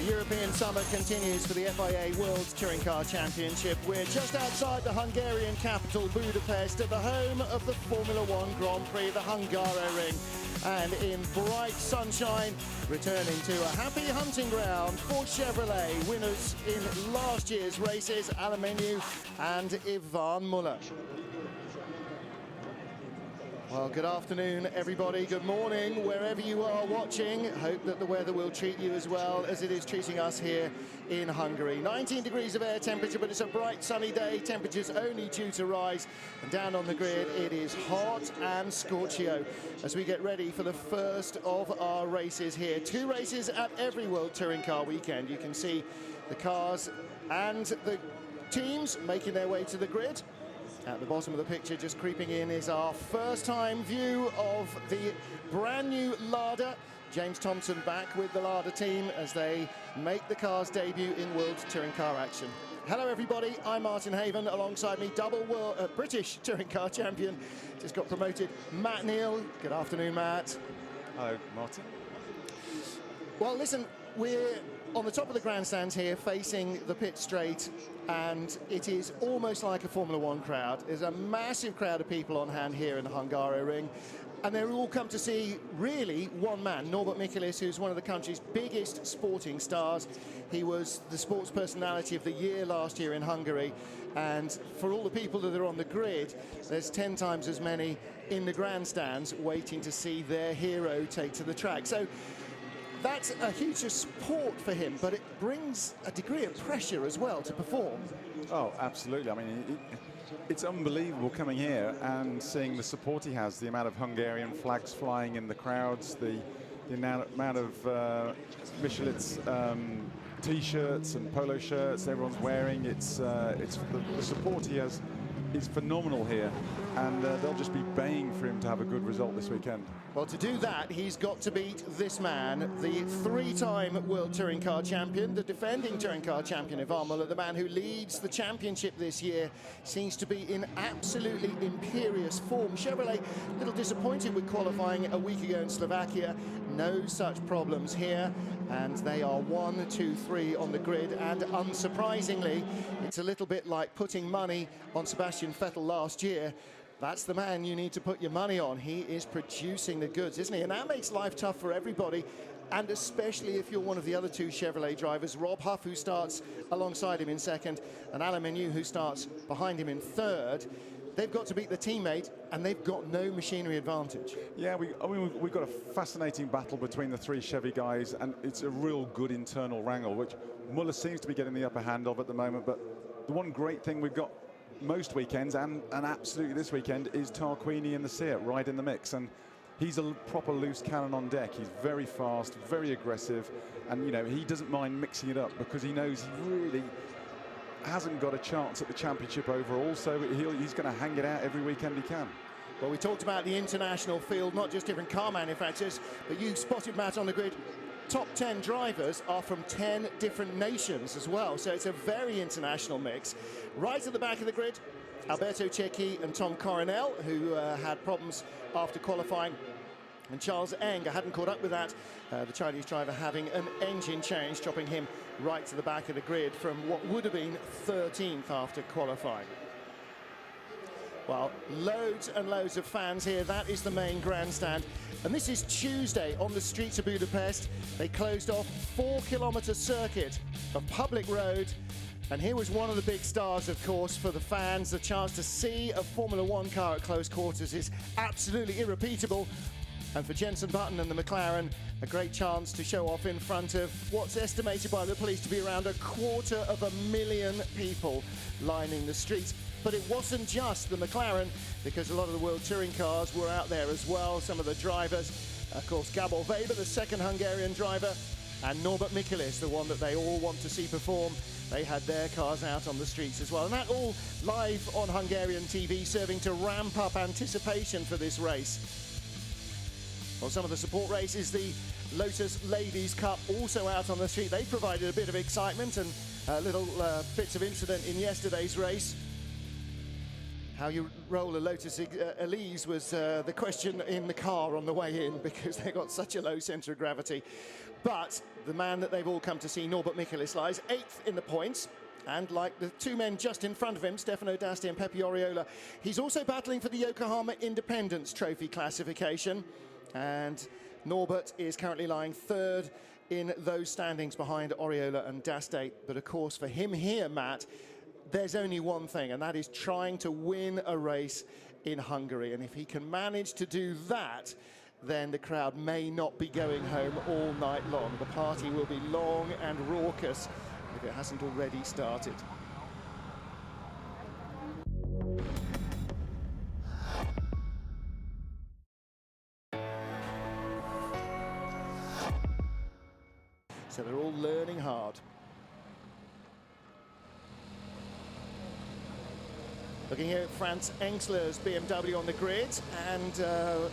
European summer continues for the FIA World Touring Car Championship. We're just outside the Hungarian capital, Budapest, at the home of the Formula One Grand Prix, the Hungaroring. And in bright sunshine, returning to a happy hunting ground for Chevrolet. Winners in last year's races, Aluminiu and Ivan Muller. Well, good afternoon, everybody. Good morning, wherever you are watching. Hope that the weather will treat you as well as it is treating us here in Hungary. 19 degrees of air temperature, but it's a bright sunny day. Temperatures only due to rise. And down on the grid, it is hot and scorchio as we get ready for the first of our races here. 2 races at every World Touring Car weekend. You can see the cars and the teams making their way to the grid. At the bottom of the picture, just creeping in, is our first-time view of the brand new Lada. James Thompson back with the Lada team as they make the car's debut in World Touring Car action. Hello, everybody. I'm Martin Haven. Alongside me, double British Touring Car champion, just got promoted, Matt Neal. Good afternoon, Matt. Hello, Martin. Well, listen, we're on the top of the grandstands here, facing the pit straight, and it is almost like a Formula One crowd. There's a massive crowd of people on hand here in the Hungaroring, and they're all come to see, really, one man, Norbert Michelis, who's one of the country's biggest sporting stars. He was the Sports Personality of the Year last year in Hungary, and for all the people that are on the grid, there's 10 times as many in the grandstands waiting to see their hero take to the track. So that's a huge support for him, but it brings a degree of pressure as well to perform. Oh, absolutely. I mean, it's unbelievable coming here and seeing the support he has, the amount of Hungarian flags flying in the crowds, the amount of Michelis T-shirts and polo shirts everyone's wearing. The support he has is phenomenal here, and they'll just be baying for him to have a good result this weekend. Well, to do that, he's got to beat this man, the 3-time World Touring Car champion, the defending Touring Car champion, Ivan Muller, the man who leads the championship this year, seems to be in absolutely imperious form. Chevrolet, a little disappointed with qualifying a week ago in Slovakia. No such problems here, and they are 1, 2, 3 on the grid, and unsurprisingly, it's a little bit like putting money on Sebastian Vettel last year. That's the man you need to put your money on. He is producing the goods, isn't he? And that makes life tough for everybody, and especially if you're one of the other 2 Chevrolet drivers, Rob Huff, who starts alongside him in second, and Aluminiu, who starts behind him in third. They've got to beat the teammate, and they've got no machinery advantage. Yeah, we've got a fascinating battle between the 3 Chevy guys, and it's a real good internal wrangle, which Muller seems to be getting the upper hand of at the moment. But the one great thing we've got most weekends, and absolutely this weekend, is Tarquini in the Seat right in the mix, and he's a proper loose cannon on deck. He's very fast, very aggressive, and you know, he doesn't mind mixing it up because he knows he really hasn't got a chance at the championship overall, so he's going to hang it out every weekend he can. Well, we talked about the international field, not just different car manufacturers, but you spotted, Matt, on the grid, top 10 drivers are from 10 different nations as well, so it's a very international mix. Right at the back of the grid, Alberto Cecchi and Tom Coronel, who had problems after qualifying, and Charles Eng, I hadn't caught up with that, the Chinese driver having an engine change, dropping him right to the back of the grid from what would have been 13th after qualifying. Well, loads and loads of fans here. That is the main grandstand. And this is Tuesday on the streets of Budapest. They closed off 4-kilometre circuit of public road. And here was one of the big stars, of course, for the fans. The chance to see a Formula One car at close quarters is absolutely irrepeatable. And for Jenson Button and the McLaren, a great chance to show off in front of what's estimated by the police to be around 250,000 people lining the streets. But it wasn't just the McLaren, because a lot of the World Touring cars were out there as well. Some of the drivers, of course, Gabor Weber, the second Hungarian driver, and Norbert Michelis, the one that they all want to see perform. They had their cars out on the streets as well. And that all live on Hungarian TV, serving to ramp up anticipation for this race. Well, some of the support races, the Lotus Ladies Cup, also out on the street. They provided a bit of excitement and little bits of incident in yesterday's race. How you roll a Lotus Elise was the question in the car on the way in, because they got such a low centre of gravity. But the man that they've all come to see, Norbert Michelis, lies 8th in the points. And like the two men just in front of him, Stefano D'Asti and Pepe Oriola, he's also battling for the Yokohama Independence Trophy classification. And Norbert is currently lying 3rd in those standings behind Oriola and D'Asti. But of course, for him here, Matt, there's only one thing, and that is trying to win a race in Hungary. And if he can manage to do that, then the crowd may not be going home all night long. The party will be long and raucous if it hasn't already started. So they're all learning hard. Looking here at Franz Engsler's BMW on the grid, and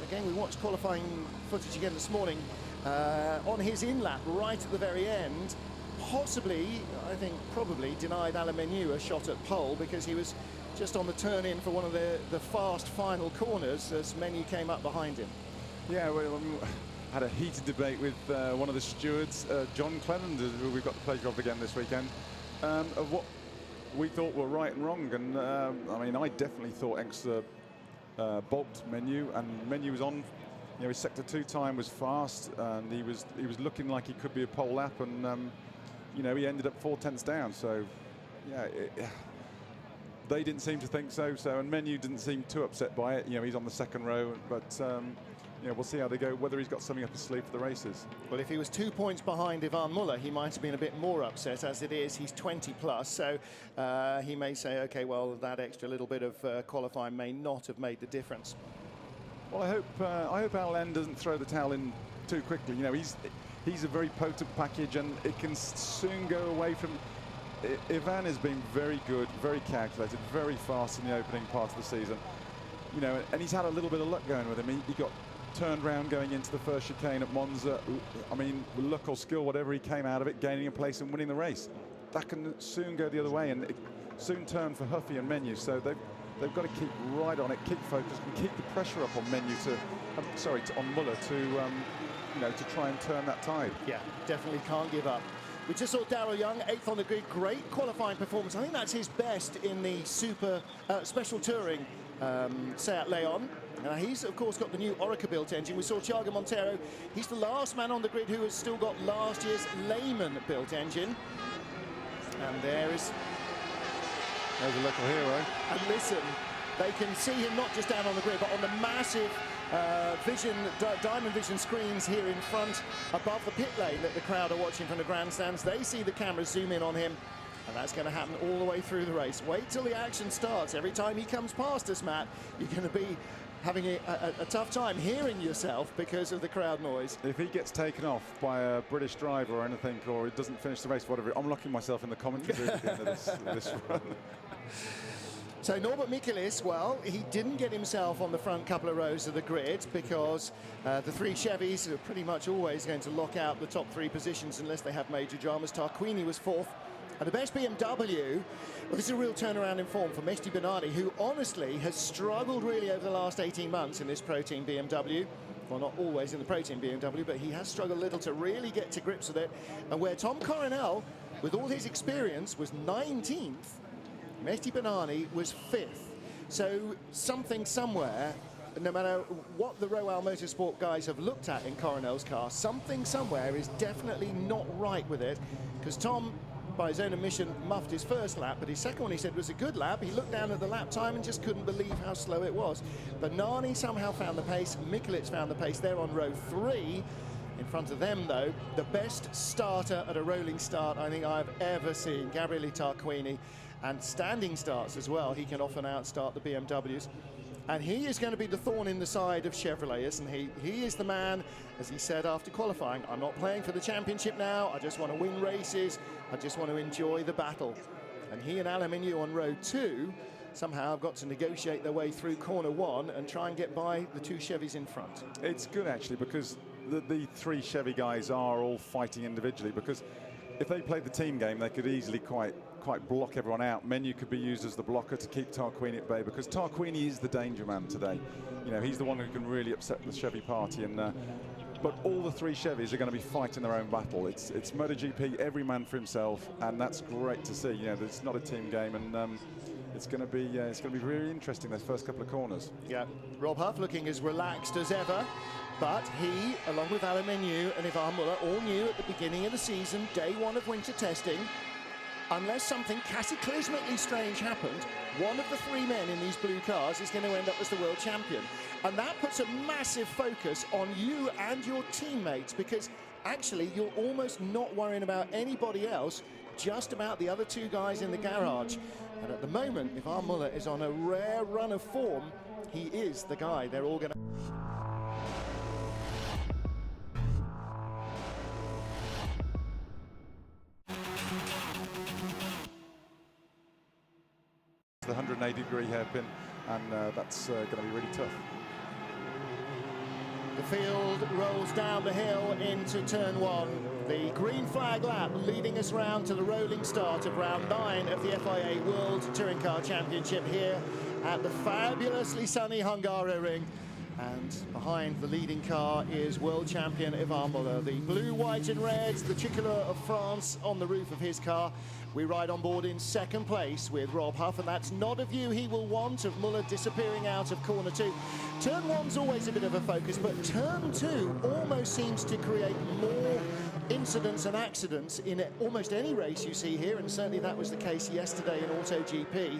again we watched qualifying footage again this morning on his in-lap right at the very end. Possibly, I think probably, denied Alain Menu a shot at pole because he was just on the turn-in for one of the fast final corners as Menu came up behind him. Yeah, well, had a heated debate with one of the stewards, John Cleland, who we've got the pleasure of again this weekend, of what we thought were right and wrong. And I mean, I definitely thought Engsler balked Menu, and Menu was on. You know, his sector 2 time was fast, and he was looking like he could be a pole lap, and you know, he ended up 4 tenths down. So yeah, they didn't seem to think so. And Menu didn't seem too upset by it. You know, he's on the 2nd row, but you know, we'll see how they go, whether he's got something up his sleeve for the races. Well, if he was 2 points behind Ivan Muller, he might have been a bit more upset. As it is, he's 20 plus, so he may say, okay, well, that extra little bit of qualifying may not have made the difference. Well, I hope Alain doesn't throw the towel in too quickly. You know, he's a very potent package, and it can soon go away from. Ivan has been very good, very calculated, very fast in the opening part of the season. You know, and he's had a little bit of luck going with him. He got turned round going into the first chicane at Monza. I mean, luck or skill, whatever, he came out of it, gaining a place and winning the race. That can soon go the other way, and it soon turn for Huffy and Menu. So they've got to keep right on it, keep focused, and keep the pressure up on Menu on Muller to you know, to try and turn that tide. Yeah, definitely can't give up. We just saw Daryl Young, 8th on the grid, great qualifying performance. I think that's his best in the special touring Seat Leon. He's, of course, got the new Orica-built engine. We saw Thiago Monteiro. He's the last man on the grid who has still got last year's Lehman-built engine. And there's a local hero. And listen, they can see him not just down on the grid, but on the massive Diamond Vision screens here in front, above the pit lane that the crowd are watching from the grandstands. They see the cameras zoom in on him. And that's going to happen all the way through the race. Wait till the action starts. Every time he comes past us, Matt, you're going to be having a tough time hearing yourself because of the crowd noise. If he gets taken off by a British driver or anything, or he doesn't finish the race, whatever, I'm locking myself in the commentary booth at the end of this run. So Norbert Michelis, well, he didn't get himself on the front couple of rows of the grid because the 3 Chevys are pretty much always going to lock out the top 3 positions unless they have major dramas. Tarquini was 4th. And the best BMW, well, this is a real turnaround in form for Mehdi Benani, who honestly has struggled really over the last 18 months in this Pro Team BMW. Well, not always in the Pro Team BMW, but he has struggled a little to really get to grips with it. And where Tom Coronel, with all his experience, was 19th, Mehdi Benani was 5th. So something somewhere, no matter what the Royal Motorsport guys have looked at in Coronel's car, something somewhere is definitely not right with it, because Tom, by his own admission, muffed his first lap, but his second one, he said, was a good lap. He looked down at the lap time and just couldn't believe how slow it was. But Nani somehow found the pace. Michelis found the pace there on row 3. In front of them, though, the best starter at a rolling start I think I've ever seen, Gabriele Tarquini, and standing starts as well. He can often outstart the BMWs. And he is going to be the thorn in the side of Chevrolet, isn't he? He is the man, as he said after qualifying, I'm not playing for the championship now. I just want to win races. I just want to enjoy the battle. And he and Alain Menu on row 2 somehow have got to negotiate their way through corner 1 and try and get by the 2 Chevys in front. It's good, actually, because the 3 Chevy guys are all fighting individually, because if they played the team game, they could easily quite quite block everyone out. Menu could be used as the blocker to keep Tarquini at bay, because Tarquini is the danger man today. You know, he's the one who can really upset the Chevy party. And but all the three Chevys are going to be fighting their own battle. It's MotoGP, every man for himself, and that's great to see. You know, it's not a team game, and it's going to be really interesting those first couple of corners. Yeah, Rob Huff looking as relaxed as ever, but he, along with Alain Menu and Ivan Muller, all knew at the beginning of the season, day one of winter testing, unless something cataclysmically strange happened, one of the three men in these blue cars is going to end up as the world champion. And that puts a massive focus on you and your teammates, because actually you're almost not worrying about anybody else, just about the other two guys in the garage. And at the moment, Ivan Muller is on a rare run of form. He is the guy they're all going to... The 180-degree hairpin, and that's going to be really tough. The field rolls down the hill into turn one. The green flag lap leading us round to the rolling start of round 9 of the FIA World Touring Car Championship here at the fabulously sunny Hungaroring. And behind the leading car is world champion Ivan Muller. The blue, white and reds, the tricolor of France on the roof of his car. We ride on board in second place with Rob Huff, and that's not a view he will want of Muller disappearing out of corner 2. Turn 1's always a bit of a focus, but turn 2 almost seems to create more incidents and accidents in almost any race you see here, and certainly that was the case yesterday in AutoGP.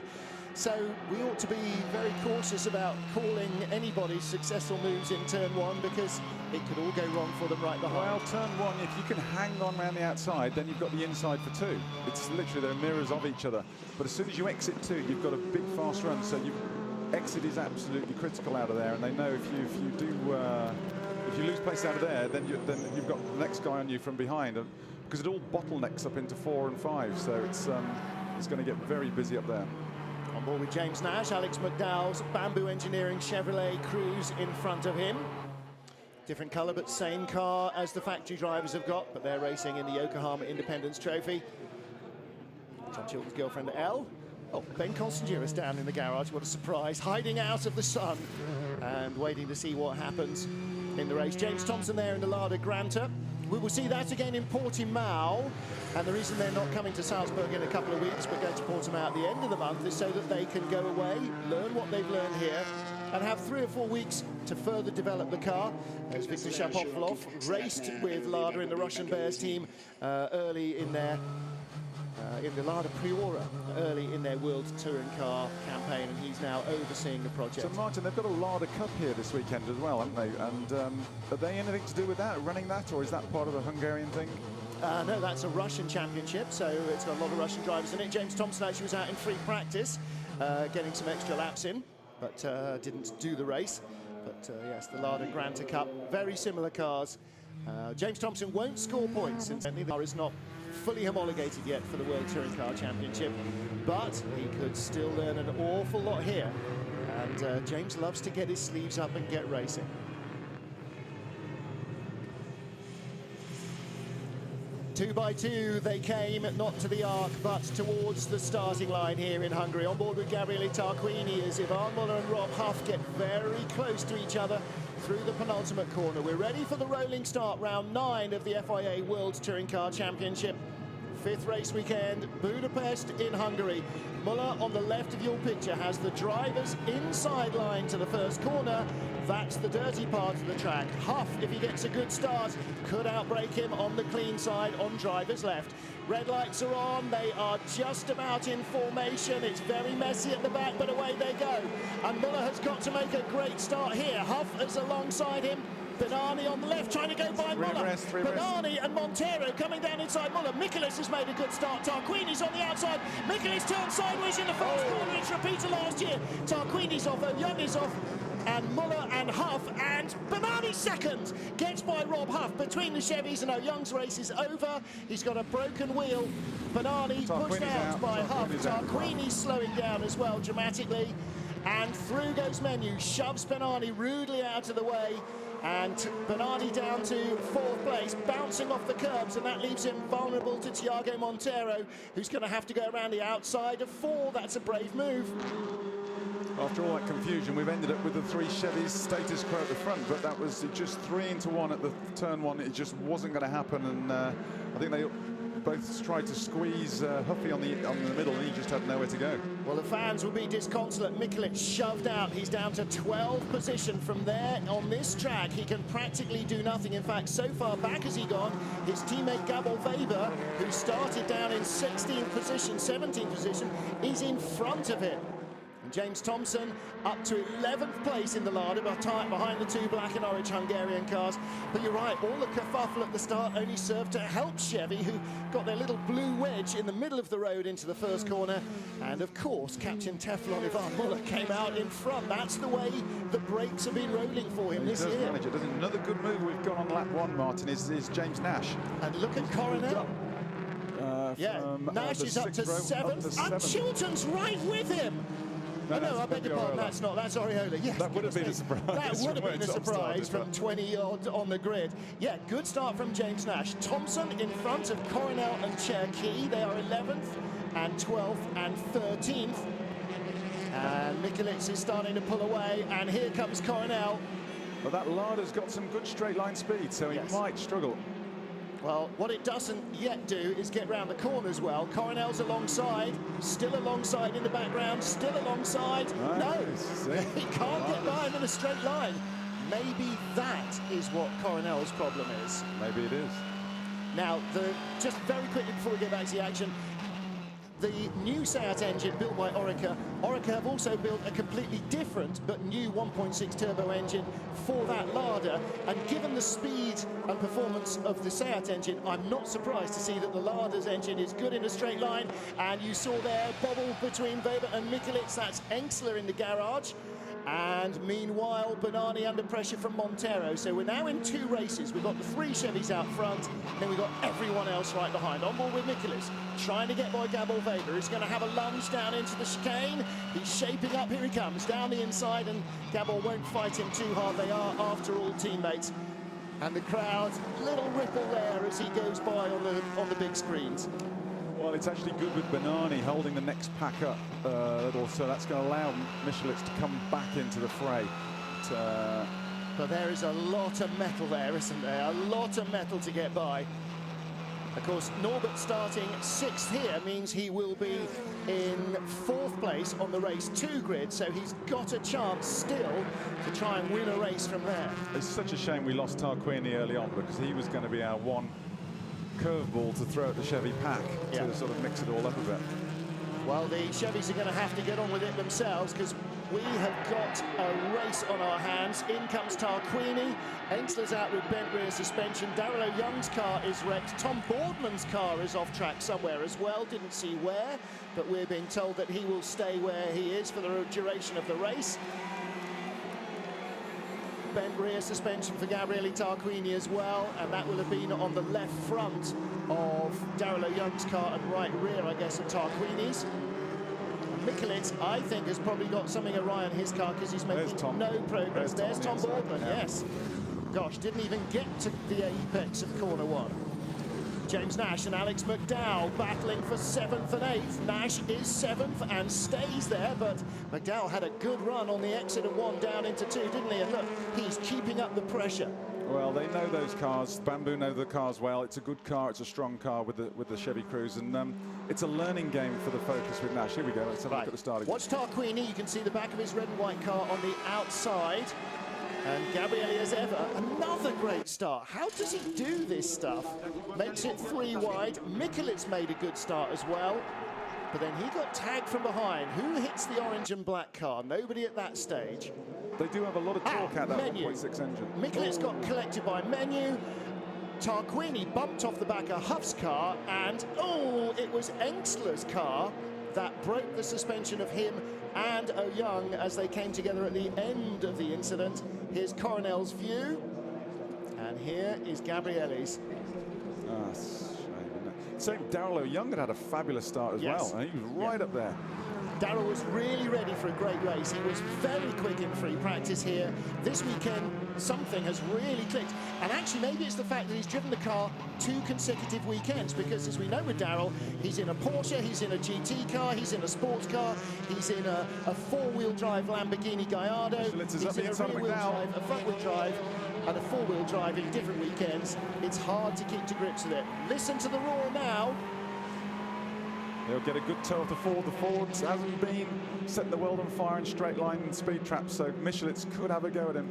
So we ought to be very cautious about calling anybody's successful moves in turn 1, because it could all go wrong for them right behind. Well, turn 1, if you can hang on around the outside, then you've got the inside for 2. It's literally, they're mirrors of each other. But as soon as you exit 2, you've got a big fast run. So exit is absolutely critical out of there, and they know if you lose pace out of there, then you've got the next guy on you from behind, and because it all bottlenecks up into 4 and 5. So it's going to get very busy up there. On board with James Nash, Alex McDowell's Bamboo Engineering Chevrolet Cruze in front of him. Different colour, but same car as the factory drivers have got, but they're racing in the Yokohama Independence Trophy. John Chilton's girlfriend, Elle. Oh, Ben Constangiris down in the garage, what a surprise, hiding out of the sun and waiting to see what happens in the race. James Thompson there in the Lada Granta. We will see that again in Portimao, and the reason they're not coming to Salzburg in a couple of weeks but going to Portimao at the end of the month is so that they can go away, learn what they've learned here, and have 3 or 4 weeks to further develop the car. As Viktor Shapovalov raced with Lada in the Russian Bears team early in their in the Lada Priora early in their World Touring Car campaign, and he's now overseeing the project. So Martin, they've got a Lada Cup here this weekend as well, haven't they? And are they anything to do with that, running that, or is that part of the Hungarian thing? No, that's a Russian championship, so it's got a lot of Russian drivers in it. James Thompson actually was out in free practice, getting some extra laps in, but didn't do the race. But yes, the Lada Granta Cup, very similar cars. James Thompson won't score points, since the car is not fully homologated yet for the World Touring Car Championship, but he could still learn an awful lot here. And James loves to get his sleeves up and get racing. Two by two they came, not to the arc, but towards the starting line here in Hungary. On board with Gabriele Tarquini as Ivan Muller and Rob Huff get very close to each other through the penultimate corner. We're ready for the rolling start, round 9 of the FIA World Touring Car Championship. 5th race weekend, Budapest in Hungary. Muller on the left of your picture has the driver's inside line to the first corner. That's the dirty part of the track. Huff, if he gets a good start, could outbrake him on the clean side on driver's left. Red lights are on, they are just about in formation. It's very messy at the back, but away they go. And Muller has got to make a great start here. Huff is alongside him. Benani on the left, trying to go by Muller. Benani and Montero coming down inside Muller. Mikulis has made a good start. Tarquini's on the outside. Mikulis turned sideways in the first corner. It's repeated last year. Tarquini's off, Young is off. And Muller and Huff, and Benani second, gets by Rob Huff between the Chevys, and Young's race is over. He's got a broken wheel. Benani pushed out by Huff. Tarquini's slowing down as well dramatically. and through goes Menu, shoves Bernani rudely out of the way, and Bernani down to 4th place, bouncing off the curbs, and that leaves him vulnerable to Thiago Monteiro, who's going to have to go around the outside of 4. That's a brave move. After all that confusion, we've ended up with the 3 Chevys status quo at the front, but that was just 3 into 1 at the turn 1. It just wasn't going to happen, and I think they both tried to squeeze Huffy on the middle, and he just had nowhere to go. Well, the fans will be disconsolate. Mikelic shoved out. He's down to 12th position. From there, on this track, he can practically do nothing. In fact, so far back has he gone, his teammate Gabor Weber, who started down in 16th position, 17th position, is in front of him. James Thompson up to 11th place in the Lada, behind the 2 black and orange Hungarian cars. But you're right, all the kerfuffle at the start only served to help Chevy, who got their little blue wedge in the middle of the road into the first corner. And of course, Captain Teflon Ivan Muller came out in front. That's the way the brakes have been rolling for him this year. Manage it, doesn't. Another good move we've got on lap 1, Martin, is James Nash. And look at Coronel. Nash is up to 7th, and Chilton's right with him. No, I beg your pardon, that's Oriola. Yes, that would have been a surprise. That would have been a surprise from 20-odd on the grid. Yeah, good start from James Nash. Thompson in front of Coronel and Cherki. They are 11th and 12th and 13th. And Mikelic is starting to pull away, and here comes Coronel. Well, that Lada's got some good straight line speed, so he might struggle. Well, what it doesn't yet do is get round the corners well. Coronel's alongside, still alongside in the background, still alongside. Nice. No, he can't get by him in a straight line. Maybe that is what Coronel's problem is. Maybe it is. Now, just very quickly before we get back to the action, the new Seat engine built by Orica have also built a completely different but new 1.6 turbo engine for that Lada, and given the speed and performance of the Seat engine, I'm not surprised to see that the Lada's engine is good in a straight line. And you saw there bobble between Weber and Mikelic. That's Engsler in the garage. And meanwhile, Bernani under pressure from Monteiro. So we're now in 2 races. We've got the 3 Chevys out front, then we've got everyone else right behind. On board with Mikelic, trying to get by Gabor Weber. He's going to have a lunge down into the chicane. He's shaping up. Here he comes, down the inside, and Gabor won't fight him too hard. They are, after all, teammates. And the crowd, little ripple there as he goes by on the big screens. Well, it's actually good with Bernani holding the next pack up a little, so that's going to allow Michelitz to come back into the fray. But there is a lot of metal there, isn't there? A lot of metal to get by. Of course, Norbert starting 6th here means he will be in 4th place on the race 2 grid, so he's got a chance still to try and win a race from there. It's such a shame we lost Tarquini early on, because he was going to be our one curveball to throw at the Chevy pack to sort of mix it all up a bit. Well, the Chevys are going to have to get on with it themselves, because we have got a race on our hands. In comes Tarquini. Engsler's out with bent rear suspension. Daryl Young's car is wrecked. Tom Boardman's car is off track somewhere as well. Didn't see where, but we're being told that he will stay where he is for the duration of the race. Bent rear suspension for Gabriele Tarquini as well, and that will have been on the left front of Daryl Young's car and right rear, I guess, of Tarquini's. Mikelic, I think, has probably got something awry on his car because he's making no progress. There's Tom Boardman, yes. Gosh, didn't even get to the apex of corner 1. James Nash and Alex McDowell battling for 7th and 8th. Nash is 7th and stays there, but McDowell had a good run on the exit of 1 down into 2, didn't he? And look, he's keeping up the pressure. Well, they know those cars. Bamboo know the cars well. It's a good car. It's a strong car with the Chevy Cruze, and it's a learning game for the Focus with Nash. Here we go. Let's have a look at the start again. Watch Tarquini. You can see the back of his red and white car on the outside. And Gabriele, as ever, another great start. How does he do this stuff? Makes it 3 wide. Mikelic made a good start as well. But then he got tagged from behind. Who hits the orange and black car? Nobody at that stage. They do have a lot of torque at that 1.6 engine. Mikelic got collected by Menu. Tarquini bumped off the back of Huff's car, and it was Engsler's car that broke the suspension of him and O'Young as they came together at the end of the incident. Here's Coronel's view, and here is Gabriele's. Same, Daryl O'Young had a fabulous start as well, and he was right up there. Darrell was really ready for a great race. He was very quick in free practice here. This weekend, something has really clicked. And actually, maybe it's the fact that he's driven the car 2 consecutive weekends, because as we know with Darrell, he's in a Porsche, he's in a GT car, he's in a sports car, he's in a 4-wheel drive Lamborghini Gallardo, he's in a rear-wheel drive, a front-wheel drive, and a 4-wheel drive in different weekends. It's hard to keep to grips with it. Listen to the roar now. He'll get a good toe of the Ford. The Ford hasn't been setting the world on fire in straight line and speed traps, so Michelitz could have a go at him.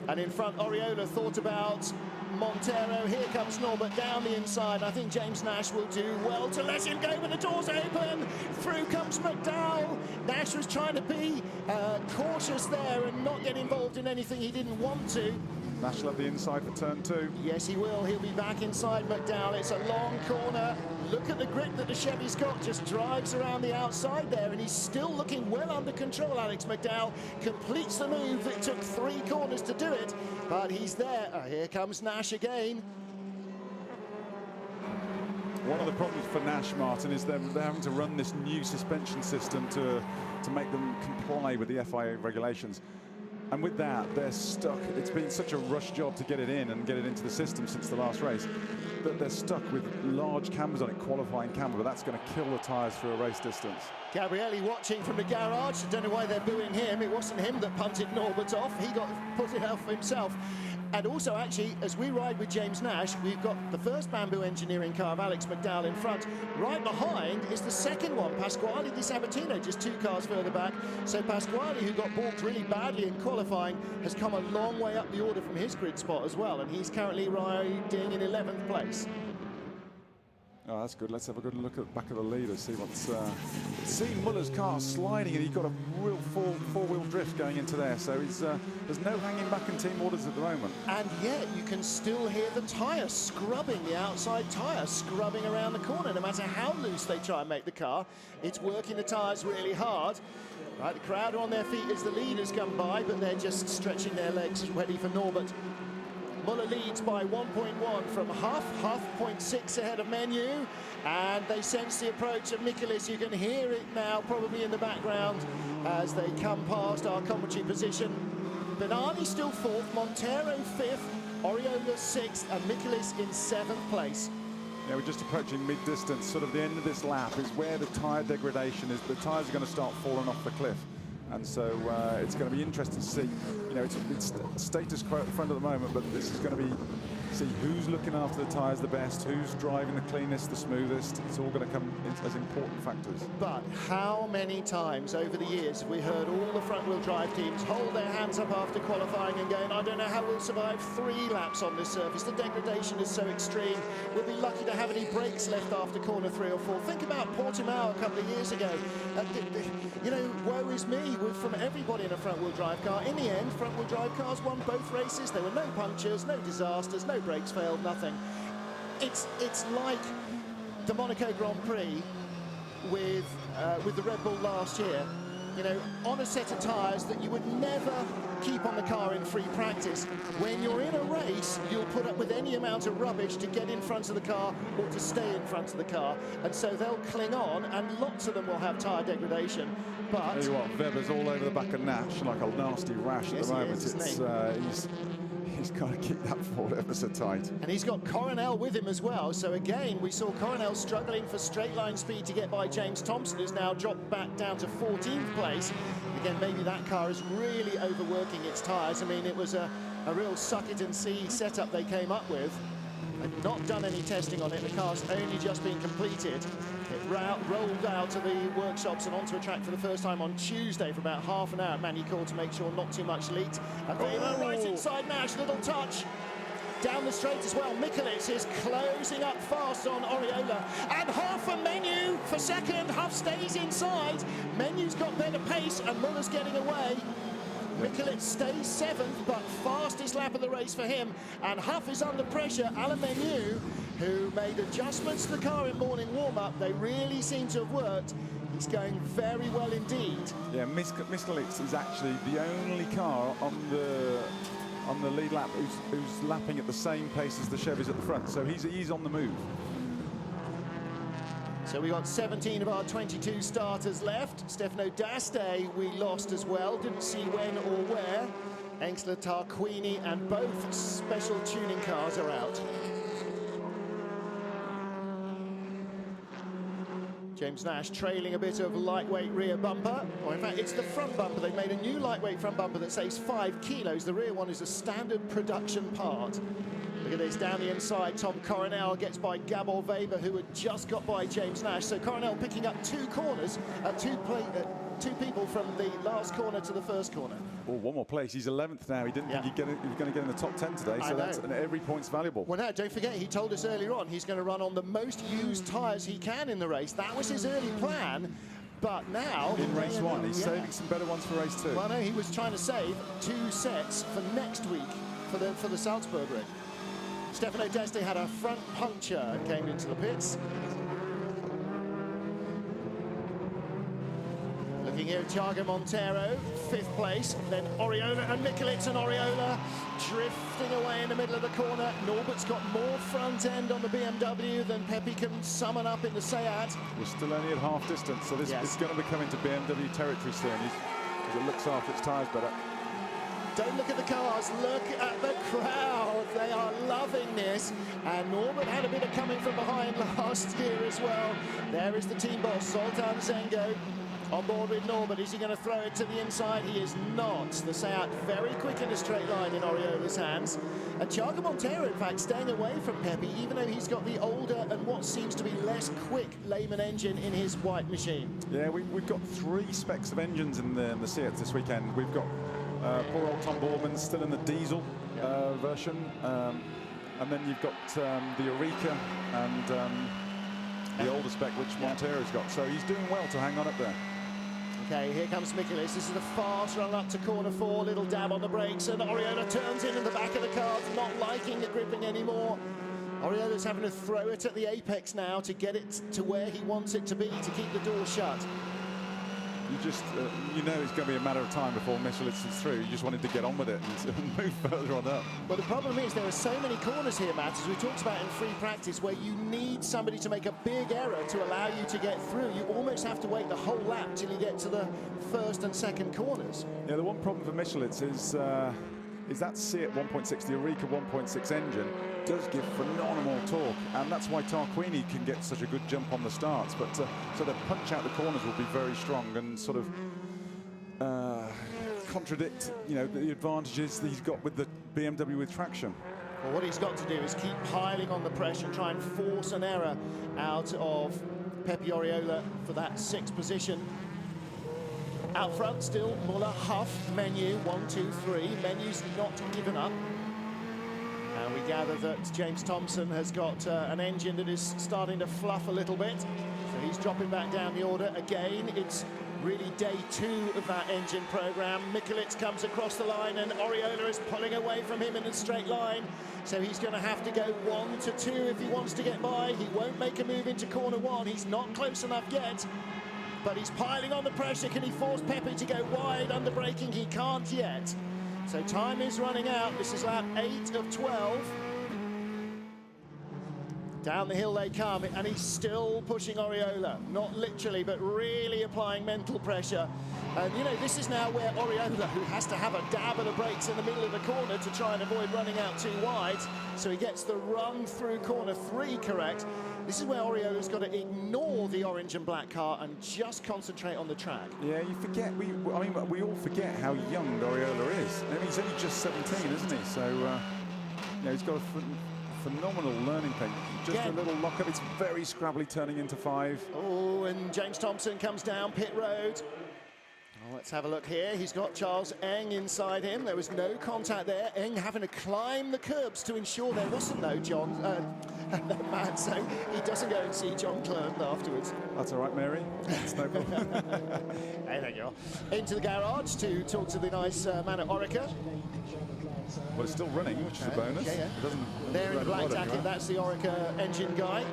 And in front, Oriola thought about Montero. Here comes Norbert down the inside. I think James Nash will do well to let him go, but the door's open. Through comes McDowell. Nash was trying to be cautious there and not get involved in anything he didn't want to. Nash will have the inside for turn 2. Yes, he will. He'll be back inside McDowell. It's a long corner. Look at the grip that the Chevy's got. Just drives around the outside there, and he's still looking well under control. Alex McDowell completes the move. It took 3 corners to do it, but he's there. Here comes Nash again. One of the problems for Nash, Martin, is they're having to run this new suspension system to make them comply with the FIA regulations. And with that, they're stuck. It's been such a rush job to get it in and get it into the system since the last race that they're stuck with large cambers on it, qualifying camber, but that's going to kill the tyres through a race distance. Gabrielli watching from the garage. I don't know why they're booing him. It wasn't him that punted Norbert off. He got put it off himself. And also, actually, as we ride with James Nash, we've got the first Bamboo Engineering car of Alex McDowell in front. Right behind is the second one, Pasquale Di Sabatino, just 2 cars further back. So Pasquale, who got balked really badly in qualifying, has come a long way up the order from his grid spot as well, and he's currently riding in 11th place. Oh, that's good. Let's have a good look at the back of the leader, see what's... See Muller's car sliding, and he's got a real four-wheel drift going into there, so he's, there's no hanging back in team orders at the moment. And yet you can still hear the tyre scrubbing, the outside tyre scrubbing around the corner. No matter how loose they try and make the car, it's working the tyres really hard. Right, the crowd are on their feet as the leaders come by, but they're just stretching their legs ready for Norbert. Muller leads by 1.1 from Huff, 0.6 ahead of Menu, and they sense the approach of Nicholas. You can hear it now, probably in the background, as they come past our commentary position. Benani still 4th, Montero 5th, Oriola 6th, and Nicholas in 7th place. Yeah, we're just approaching mid-distance. Sort of the end of this lap is where the tyre degradation is. The tyres are going to start falling off the cliff. And so it's going to be interesting to see. You know, it's status quo at the front at the moment, but this is going to be see who's looking after the tyres the best, who's driving the cleanest, the smoothest. It's all going to come as important factors. But how many times over the years have we heard all the front-wheel drive teams hold their hands up after qualifying and going, I don't know how we'll survive 3 laps on this surface. The degradation is so extreme. We'll be lucky to have any brakes left after corner 3 or 4. Think about Portimao a couple of years ago. You know, woe is me from everybody in a front-wheel drive car. In the end, front-wheel drive cars won both races. There were no punctures, no disasters, no brakes failed, nothing. It's like the Monaco Grand Prix with the Red Bull last year. You know, on a set of tyres that you would never keep on the car in free practice. When you're in a race, you'll put up with any amount of rubbish to get in front of the car or to stay in front of the car. And so they'll cling on, and lots of them will have tyre degradation. But tell you what, Weber's all over the back of Nash like a nasty rash at the moment. He's got to keep that Ford ever so tight. And he's got Coronel with him as well. So again, we saw Coronel struggling for straight line speed to get by James Thompson, who's now dropped back down to 14th place. Again, maybe that car is really overworking its tyres. I mean, it was a real suck it and see setup they came up with. They've not done any testing on it. The car's only just been completed. It rolled out of the workshops and onto a track for the first time on Tuesday for about half an hour at Manicourt to make sure not too much leaked. And they were right inside Nash, little touch. Down the straight as well, Mikulicz is closing up fast on Oriola. And Huff and Menu for second. Huff stays inside. Menu's got better pace and Muller's getting away. Mikulicz stays 7th, but fastest lap of the race for him. And Huff is under pressure. Alain Menu, who made adjustments to the car in morning warm-up, they really seem to have worked. He's going very well indeed. Yeah, Mikulicz is actually the only car on the lead lap who's lapping at the same pace as the Chevys at the front. So he's on the move. So we got 17 of our 22 starters left. Stefano D'Aste we lost as well, didn't see when or where. Engsler, Tarquini, and both special tuning cars are out. James Nash trailing a bit of lightweight rear bumper, or in fact it's the front bumper. They've made a new lightweight front bumper that saves 5 kilos. The rear one is a standard production part. Look at this, down the inside, Tom Coronel gets by Gabor Weber, who had just got by James Nash. So Coronel picking up 2 corners, two people from the last corner to the first corner. Oh, one more place. He's 11th now. He didn't think he was going to get in the top 10 today, so that's, and every point's valuable. Well, no, don't forget, he told us earlier on he's going to run on the most used tyres he can in the race. That was his early plan, but now... In race 1, he's saving some better ones for race 2. Well, no, he was trying to save 2 sets for next week for the Salzburg rig. Stefano D'Aste had a front puncture and came into the pits. Looking here at Thiago Monteiro, 5th place, then Oriola and Mikulits, and Oriola drifting away in the middle of the corner. Norbert's got more front end on the BMW than Pepe can summon up in the Seat. We're still only at half distance, so this is going to be coming to BMW territory soon. It looks after its tyres better. Don't look at the cars, look at the crowd. They are loving this. And Norbert had a bit of coming from behind last year as well. There is the team boss, Zoltan Zengo, on board with Norbert. Is he going to throw it to the inside? He is not. The Seat very quick in a straight line in Oriola's hands. And Thiago Monteiro, in fact, staying away from Pepe, even though he's got the older and what seems to be less quick Lehman engine in his white machine. Yeah, we've got 3 specs of engines in the Seat this weekend. We've got poor old Tom Boorman still in the diesel version, and then you've got the Eureka and the older spec which Monteiro's got, so he's doing well to hang on up there. Okay, here comes Mikulits. This is a fast run up to corner 4, little dab on the brakes, and Oriola turns in the back of the car, not liking the gripping anymore. Oriola's having to throw it at the apex now to get it to where he wants it to be, to keep the door shut. You just, you know it's going to be a matter of time before Mikulits is through. You just wanted to get on with it and move further on up. Well, the problem is there are so many corners here, Matt, as we talked about in free practice, where you need somebody to make a big error to allow you to get through. You almost have to wait the whole lap till you get to the first and second corners. Yeah, the one problem for Mikulits is that Seat 1.6, the Eureka 1.6 engine, does give phenomenal torque, and that's why Tarquini can get such a good jump on the starts. But so the punch out the corners will be very strong and sort of contradict, you know, the advantages that he's got with the BMW with traction. Well, what he's got to do is keep piling on the pressure, try and force an error out of Pepe Oriola for that 6th position. Out front still, Muller, Huff, Menu, 1, 2, 3. Menu's not given up. And we gather that James Thompson has got an engine that is starting to fluff a little bit. So he's dropping back down the order. Again, it's really day 2 of that engine program. Mikulits comes across the line and Oriola is pulling away from him in a straight line. So he's going to have to go 1 to 2 if he wants to get by. He won't make a move into corner 1. He's not close enough yet. But he's piling on the pressure. Can he force Pepe to go wide under braking? He can't yet. So time is running out. This is lap 8 of 12. Down the hill they come, and he's still pushing Oriola. Not literally, but really applying mental pressure. And, you know, this is now where Oriola, who has to have a dab of the brakes in the middle of the corner to try and avoid running out too wide, so he gets the run through corner 3 correct. This is where Oriola's got to ignore the orange and black car and just concentrate on the track. Yeah, you forget, we all forget how young Oriola is. I mean, he's only just 17, isn't he? So, you know, he's got a phenomenal learning thing. Just a little lock-up. It's very scrabbly turning into 5. Oh, and James Thompson comes down pit road. Oh, let's have a look here. He's got Charles Eng inside him. There was no contact there. Eng having to climb the curbs to ensure there wasn't no Matt, so he doesn't go and see John Clermont afterwards. That's all right, Mary. That's no problem. Hey, there you are. Into the garage to talk to the nice man at Orica. Well, it's still running, which is a bonus. Yeah. It doesn't there in the black jacket, anyway. That's the Orica engine guy.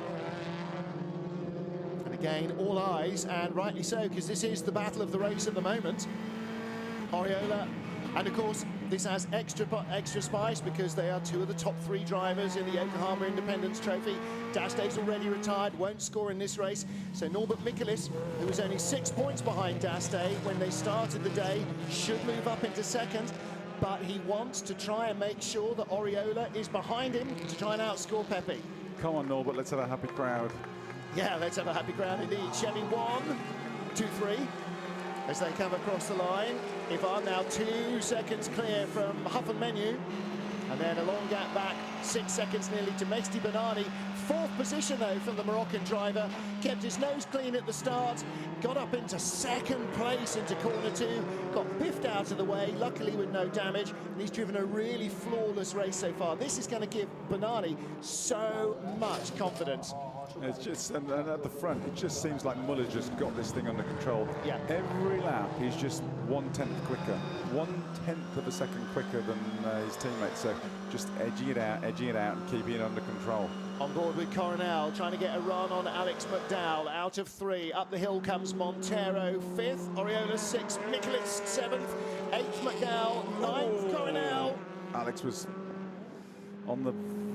And again, all eyes, and rightly so, because this is the battle of the race at the moment. Oriola, and of course, This has extra spice because they are two of the top 3 drivers in the Yokohama Independence Trophy. Dastay's already retired, won't score in this race. So Norbert Michaelis, who was only 6 points behind Dastay when they started the day, should move up into second. But he wants to try and make sure that Oriola is behind him to try and outscore Pepe. Come on, Norbert, let's have a happy crowd. Yeah, let's have a happy crowd indeed. Chevy 1, 2, 3. As they come across the line. Ivan now 2 seconds clear from Huff Menu. And then a long gap back, 6 seconds nearly to Mehdi Benani. 4th position though from the Moroccan driver. Kept his nose clean at the start. Got up into 2nd place into corner 2. Got biffed out of the way, luckily with no damage. And he's driven a really flawless race so far. This is going to give Benani so much confidence. It's just, and at the front, it just seems like Muller's just got this thing under control. Yeah. Every lap, he's just 1/10 quicker, 1/10 of a second quicker than his teammates. So just edging it out, and keeping it under control. On board with Coronel, trying to get a run on Alex McDowell. Out of 3, up the hill comes Montero, 5th, Oriola 6th, Michaelis 7th, 8th McDowell, 9th Coronel. Alex was on the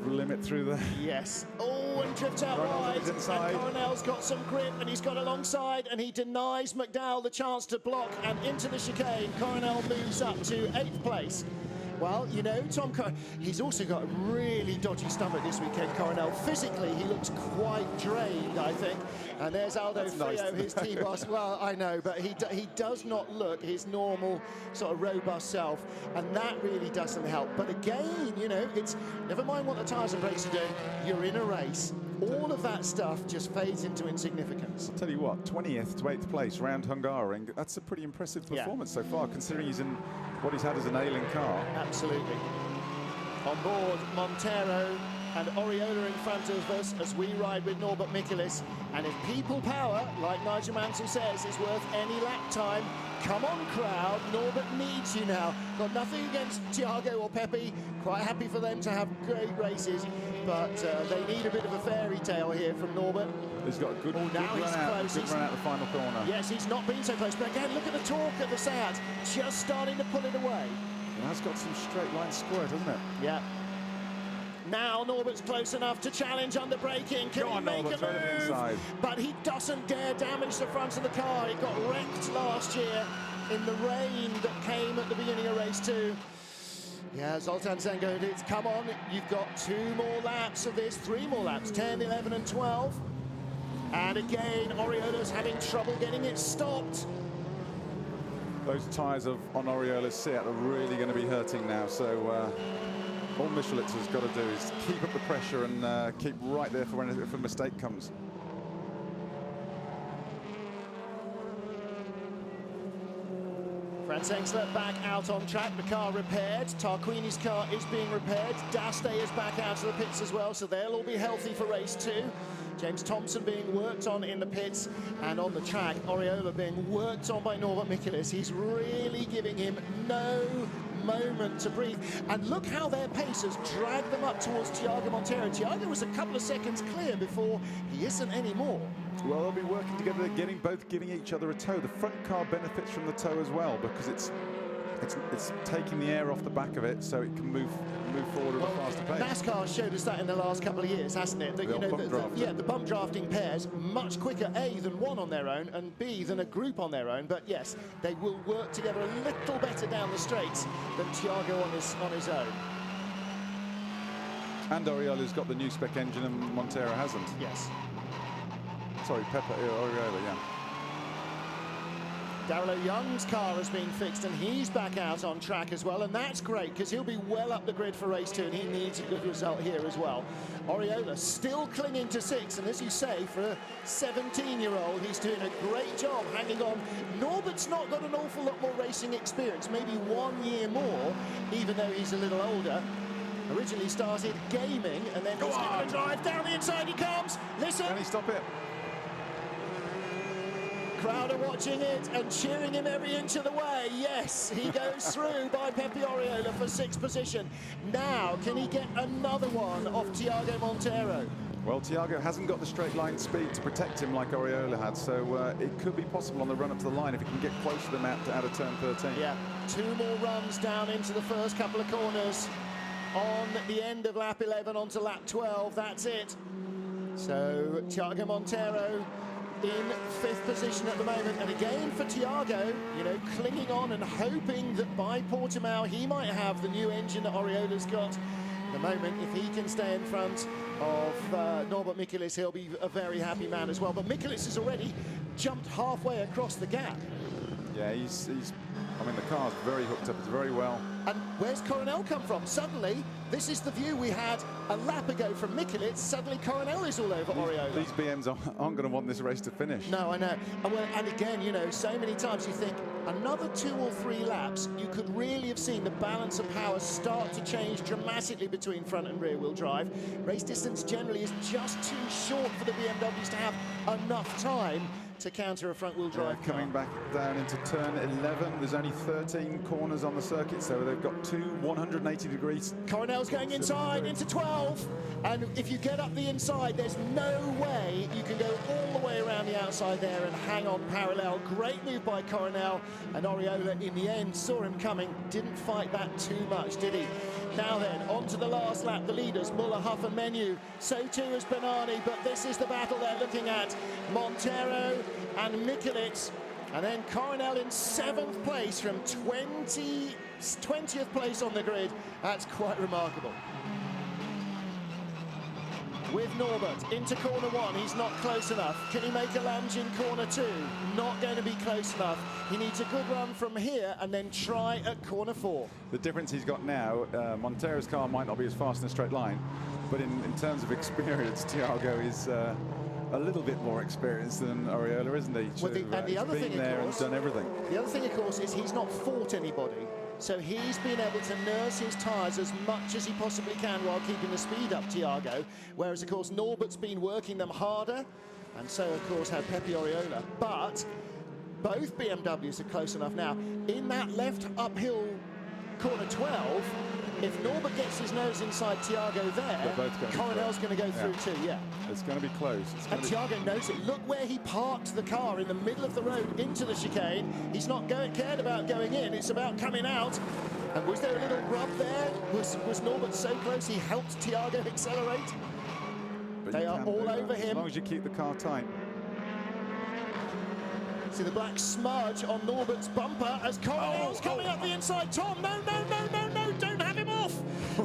limit through the... Yes. Oh, and drifts out wide. And Coronel's got some grip, and he's got alongside, and he denies McDowell the chance to block, and into the chicane. Coronel moves up to 8th place. Well, you know, he's also got a really dodgy stomach this weekend, Coronel. Physically, he looks quite drained, I think. And there's Aldo Frio, his team boss. Well, I know, but he does not look his normal sort of robust self, and that really doesn't help. But again, you know, it's never mind what the tyres and brakes are doing. You're in a race. All of that stuff just fades into insignificance. I'll tell you what, 20th to 8th place round Hungary. That's a pretty impressive performance so far, considering he's in what he's had as an ailing car. Absolutely. On board, Montero and Oriola in front of us as we ride with Norbert Michaelis. And if people power, like Nigel Mansell says, is worth any lap time, come on, crowd, Norbert needs you now. Got nothing against Thiago or Pepe. Quite happy for them to have great races, but they need a bit of a fairy tale here from Norbert. He's got a good, now good he's run close. Good run out the final corner. Yes, he's not been so close, but again, look at the torque of the Seat, just starting to pull it away. It has got some straight line squirt, hasn't it? Yeah. Now Norbert's close enough to challenge under braking. Can he make a move? But he doesn't dare damage the front of the car. It got wrecked last year in the rain that came at the beginning of race 2. Yeah, Zoltan Zangodits, come on. You've got 2 more laps of this, 3 more laps, 10, 11 and 12. And again, Oriola's having trouble getting it stopped. Those tyres on Oriola's Seat are really going to be hurting now. So all Michelitz has got to do is keep up the pressure and keep right there for when if a mistake comes. Franz Engstler back out on track, the car repaired. Tarquini's car is being repaired. Dastay is back out of the pits as well, so they'll all be healthy for race 2. James Thompson being worked on in the pits, and on the track, Oriola being worked on by Norbert Michaelis. He's really giving him no moment to breathe. And look how their pace has dragged them up towards Thiago Montero. Thiago was a couple of seconds clear before he isn't anymore. Well, they'll be working together, both giving each other a tow. The front car benefits from the tow as well because it's taking the air off the back of it, so it can move forward at a faster pace. NASCAR showed us that in the last couple of years, hasn't it? That, you know, the bump drafting pairs much quicker, A, than one on their own, and B, than a group on their own. But yes, they will work together a little better down the straights than Thiago on his own. And Oriola's got the new spec engine and Montero hasn't. Yes. Sorry, Oriola, yeah. Darrell Young's car has been fixed and he's back out on track as well, and that's great because he'll be well up the grid for race 2 and he needs a good result here as well. Oriola still clinging to 6, and as you say, for a 17-year-old, he's doing a great job hanging on. Norbert's not got an awful lot more racing experience, maybe 1 year more, even though he's a little older. Originally started gaming and then he's given a drive. Down the inside he comes. Listen. Can he stop it? Crowd are watching it and cheering him every inch of the way. Yes, he goes through by Pepe Oriola for 6th position. Now, can he get another one off Thiago Montero? Well, Thiago hasn't got the straight line speed to protect him like Oriola had, so it could be possible on the run up to the line if he can get close to them out of turn 13. Yeah, 2 more runs down into the first couple of corners on the end of lap 11 onto lap 12. That's it. So Thiago Monteiro in 5th position at the moment, and again for Thiago, you know, clinging on and hoping that by Portimao he might have the new engine that Oriola's got. At the moment, if he can stay in front of Norbert Michelis, he'll be a very happy man as well. But Michelis has already jumped halfway across the gap. Yeah, he's I mean, the car's very hooked up, it's very well. And where's Coronel come from? Suddenly, this is the view we had a lap ago from Michelis. Suddenly, Coronel is all over Oriola. These BMs aren't going to want this race to finish. No, I know. And again, you know, so many times you think another 2 or 3 laps, you could really have seen the balance of power start to change dramatically between front and rear wheel drive. Race distance generally is just too short for the BMWs to have enough time to counter a front-wheel drive car. Coming back down into turn 11, there's only 13 corners on the circuit, so they've got 2 180 degrees. Coronel's going inside into 12, and if you get up the inside, there's no way you can go all the way around the outside there and hang on parallel. Great move by Coronel, and Oriola in the end saw him coming, didn't fight that too much, did he? Now then, on to the last lap, the leaders, Muller, Huff and Menu. So too is Bernani, but this is the battle they're looking at. Monteiro and Michelis, and then Coronel in 7th place from 20th place on the grid. That's quite remarkable. With Norbert into corner 1, he's not close enough. Can he make a lunge in corner 2? Not going to be close enough. He needs a good run from here and then try at corner 4. The difference he's got now, Monteiro's car might not be as fast in a straight line, but in terms of experience, Thiago is a little bit more experienced than Oriola, isn't he? Well, and the other thing, there of course, and done everything. The other thing, of course, is he's not fought anybody. So he's been able to nurse his tyres as much as he possibly can while keeping the speed up, Thiago. Whereas, of course, Norbert's been working them harder, and so, of course, had Pepe Oriola. But both BMWs are close enough now. In that left uphill corner 12, if Norbert gets his nose inside Thiago there, Coronel's going to go through too, yeah. It's going to be close. And Thiago knows it. Look where he parked the car, in the middle of the road into the chicane. He's not cared about going in, it's about coming out. And was there a little rub there? Was Norbert so close he helped Thiago accelerate? But they are all over him. As long as you keep the car tight. See the black smudge on Norbert's bumper as Coronel's coming up the inside. Tom, no, don't have him off.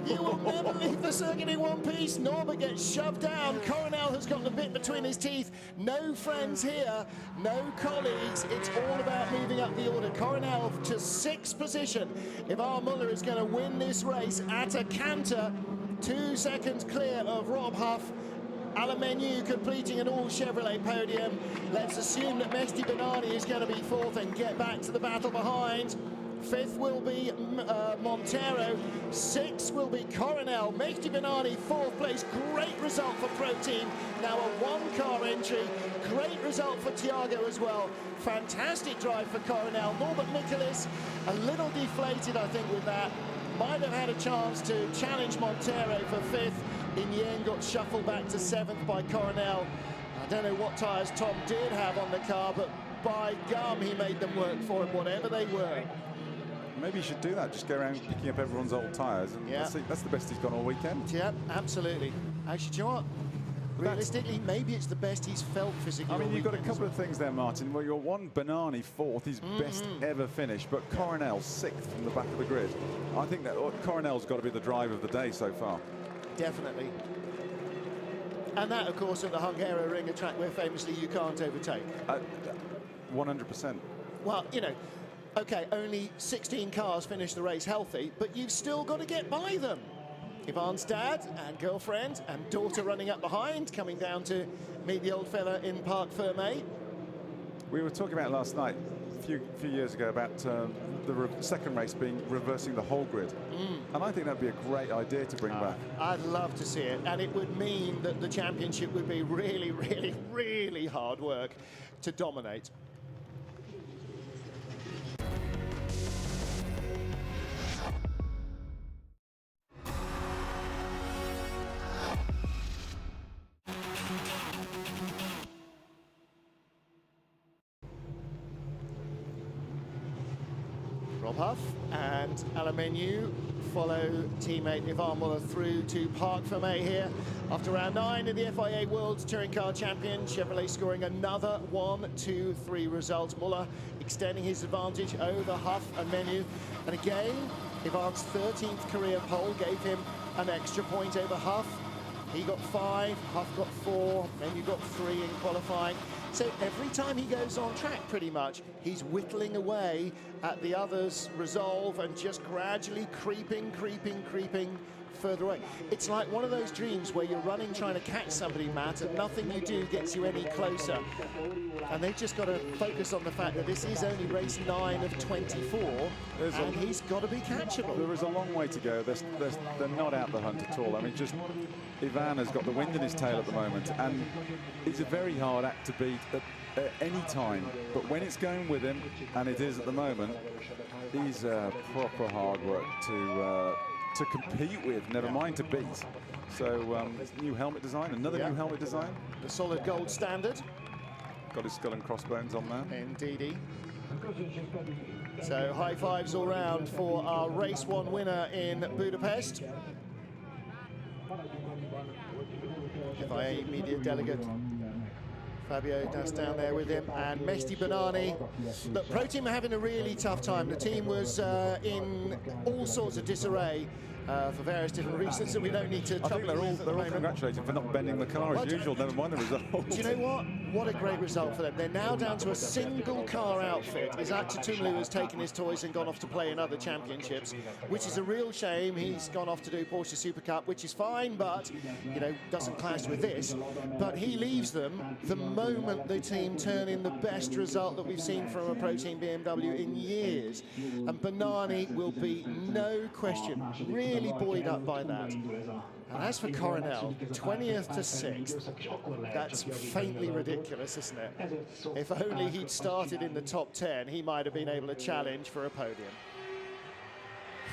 You will never leave the circuit in one piece. Norbert gets shoved down. Coronel has got the bit between his teeth. No friends here, no colleagues. It's all about moving up the order. Coronel to 6th position. If R. Muller is going to win this race at a canter, 2 seconds clear of Rob Huff. Alamenu completing an all Chevrolet podium. Let's assume that Mehdi Bernani is going to be 4th and get back to the battle behind. 5th will be Monteiro. 6th will be Coronel. Mehdi Bernani, 4th place. Great result for Pro Team. Now a 1-car entry. Great result for Thiago as well. Fantastic drive for Coronel. Norbert Michelis, a little deflated, I think, with that. Might have had a chance to challenge Monteiro for 5th. In the end, got shuffled back to 7th by Coronel. I don't know what tyres Tom did have on the car, but by gum, he made them work for him, whatever they were. Maybe you should do that, just go around picking up everyone's old tyres. And that's the best he's gone all weekend. Yeah, absolutely. Actually, do you know what? Realistically, maybe it's the best he's felt physically. I mean, you've got a couple of things there, Martin. Well, you're one Bernani 4th, his best ever finish, but Coronel 6th from the back of the grid. I think that Coronel's got to be the drive of the day so far. Definitely. And that, of course, at the Hungary ring, a track where famously you can't overtake. 100%. Well, you know, okay, only 16 cars finished the race healthy, but you've still got to get by them. Ivan's dad and girlfriend and daughter running up behind, coming down to meet the old fella in Parc Fermé. We were talking about last night, a few years ago, about the second race being reversing the whole grid. And I think that'd be a great idea to bring back. I'd love to see it, and it would mean that the championship would be really, really, really hard work to dominate. Rob Huff and Alain Menu follow teammate Ivan Muller through to Parc Fermé here after round 9 in the FIA World Touring Car Champion. Chevrolet scoring another 1-2-3 result. Muller extending his advantage over Huff and Menu. And again, Ivan's 13th career pole gave him an extra point over Huff. He got 5, Huff got 4, Menu got 3 in qualifying. So every time he goes on track, pretty much, he's whittling away at the other's resolve and just gradually creeping further away. It's like one of those dreams where you're running trying to catch somebody, Matt, and nothing you do gets you any closer. And they've just got to focus on the fact that this is only race 9 of 24, and he's got to be catchable. There is a long way to go. They're not out the hunt at all. I mean, just Ivan has got the wind in his tail at the moment, and he's a very hard act to beat at any time. But when it's going with him, and it is at the moment, he's proper hard work to compete with, never mind to beat. So new helmet design, another new helmet design. The solid gold standard. Got his skull and crossbones on there. Indeedy. So high fives all round for our race 1 winner in Budapest. FIA media delegate Fabio Das down there with him, and Mehdi Banani. Look, Pro Team are having a really tough time. The team was in all sorts of disarray for various different reasons that we don't need to trouble. I think they're all congratulated for not bending the car as usual, never mind the result. Do you know what? What a great result for them. They're now down to a single car outfit. Isaac Tumlu has taken his toys and gone off to play in other championships, which is a real shame. He's gone off to do Porsche Super Cup, which is fine, but, you know, doesn't clash with this. But he leaves them the moment the team turn in the best result that we've seen from a Pro Team BMW in years. And Banani will be, no question, really buoyed up by that. And as for Coronel, 20th to 6th, that's faintly ridiculous, isn't it? If only he'd started in the top 10, he might have been able to challenge for a podium.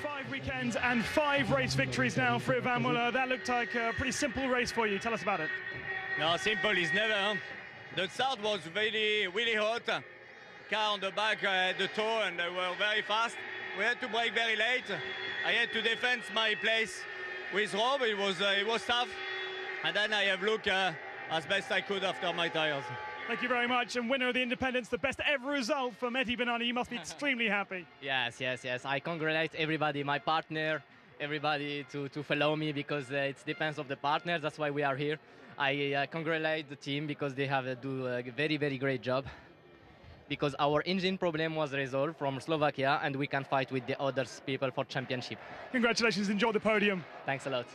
5 weekends and 5 race victories now for Ivan Muller. That looked like a pretty simple race for you. Tell us about it. No, simple is never. Huh? The start was really hot. Car on the back had the toe and they were very fast. We had to brake very late. I had to defend my place with Rob. It was tough. And then I have looked as best I could after my tires. Thank you very much. And winner of the Independence, the best ever result for Mehdi Banani. You must be extremely happy. Yes. I congratulate everybody, my partner, everybody to follow me, because it depends on the partners. That's why we are here. I congratulate the team because they have do a very, very great job. Because our engine problem was resolved from Slovakia, and we can fight with the other people for championship. Congratulations, enjoy the podium. Thanks a lot.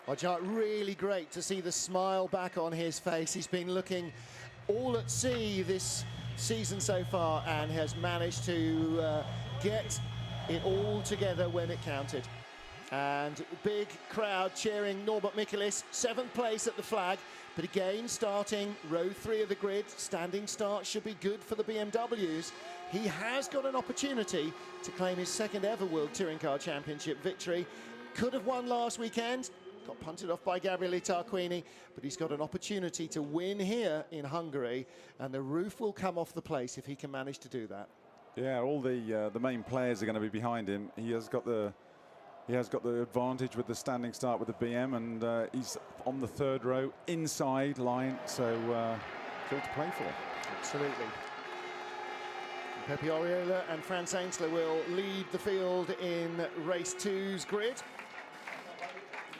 Well, Jack, really great to see the smile back on his face. He's been looking all at sea this season so far and has managed to get it all together when it counted. And big crowd cheering Norbert Michaelis, 7th place at the flag. But again, starting row 3 of the grid, standing start should be good for the BMWs. He has got an opportunity to claim his 2nd ever World Touring Car Championship victory. Could have won last weekend, got punted off by Gabriele Tarquini, but he's got an opportunity to win here in Hungary, and the roof will come off the place if he can manage to do that. Yeah, all the main players are going to be behind him. He has got the advantage with the standing start with the BM, and he's on the 3rd row inside line, so it's all to play for. Absolutely. Pepe Oriola and Franz Ainsler will lead the field in race 2's grid.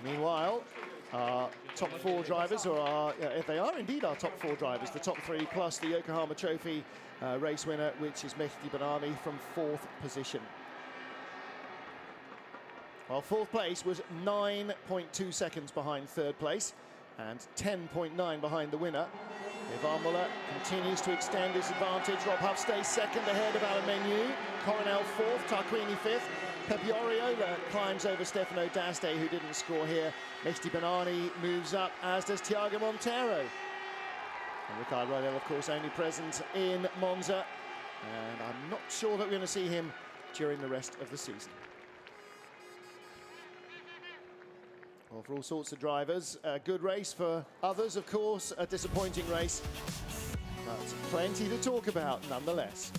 Meanwhile, our top 4 drivers, or if they are indeed our top 4 drivers, the top 3 plus the Yokohama Trophy race winner, which is Mehdi Banani from 4th position. Well, 4th place was 9.2 seconds behind 3rd place and 10.9 behind the winner. Ivan Muller continues to extend his advantage. Rob Huff stays 2nd ahead of Alain Menu. Coronel 4th, Tarquini 5th. Pepe Oriola climbs over Stefano D'Aste, who didn't score here. Mehdi Banani moves up, as does Thiago Montero. And Ricardo Rodel, of course, only present in Monza. And I'm not sure that we're going to see him during the rest of the season. Well, for all sorts of drivers, a good race. For others, of course, a disappointing race. But plenty to talk about nonetheless.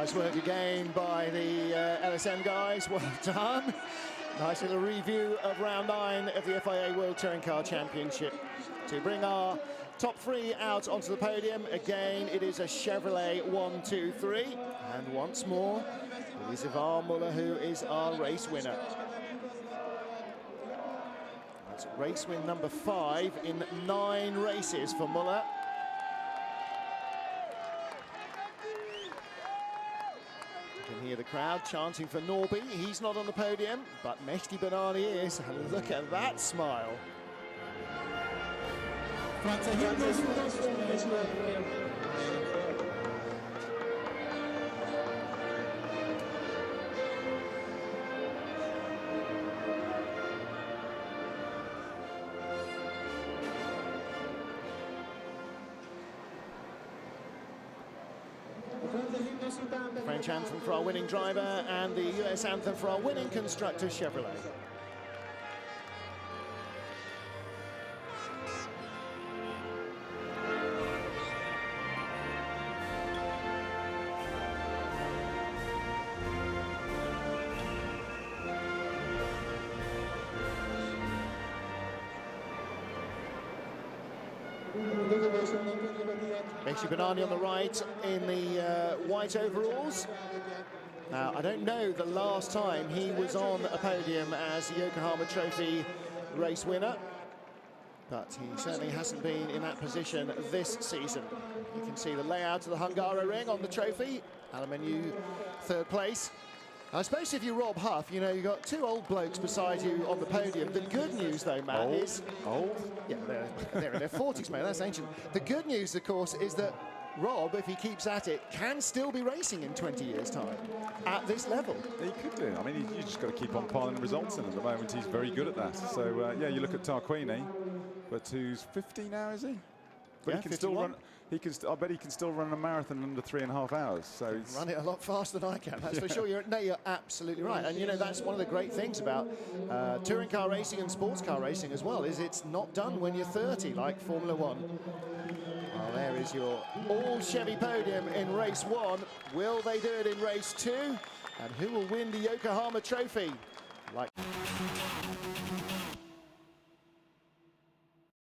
Nice work again by the LSM guys. Well done. Nice little review of round 9 of the FIA World Touring Car Championship. To bring our top 3 out onto the podium, again, it is a Chevrolet 1, 2, 3. And once more, it is Ivar Muller who is our race winner. That's race win number 5 in 9 races for Muller. You can hear the crowd chanting for Norby. He's not on the podium, but Mehdi Banani is. And look at that smile. French anthem for our winning driver and the US anthem for our winning constructor Chevrolet. Mehdi Banani on the right in the white overalls. Now, I don't know the last time he was on a podium as the Yokohama Trophy race winner, but he certainly hasn't been in that position this season. You can see the layout of the Hungaroring on the trophy. Alamenu, 3rd place. I suppose if you're Rob Huff, you know, you've got 2 old blokes beside you on the podium. The good news, though, Matt, is... Yeah, they're in their 40s, mate. That's ancient. The good news, of course, is that Rob, if he keeps at it, can still be racing in 20 years' time at this level. He could do. I mean, you just got to keep on piling results in. At the moment, he's very good at that. So, yeah, you look at Tarquini, but who's 50 now, is he? But yeah, he can 51. still run. I bet he can still run a marathon under 3.5 hours. So he's run it a lot faster than I can. That's for sure. You're absolutely right. And you know that's one of the great things about touring car racing and sports car racing as well. Is it's not done when you're 30 like Formula 1. Well, there is your all Chevy podium in race 1. Will they do it in race 2? And who will win the Yokohama Trophy? Like.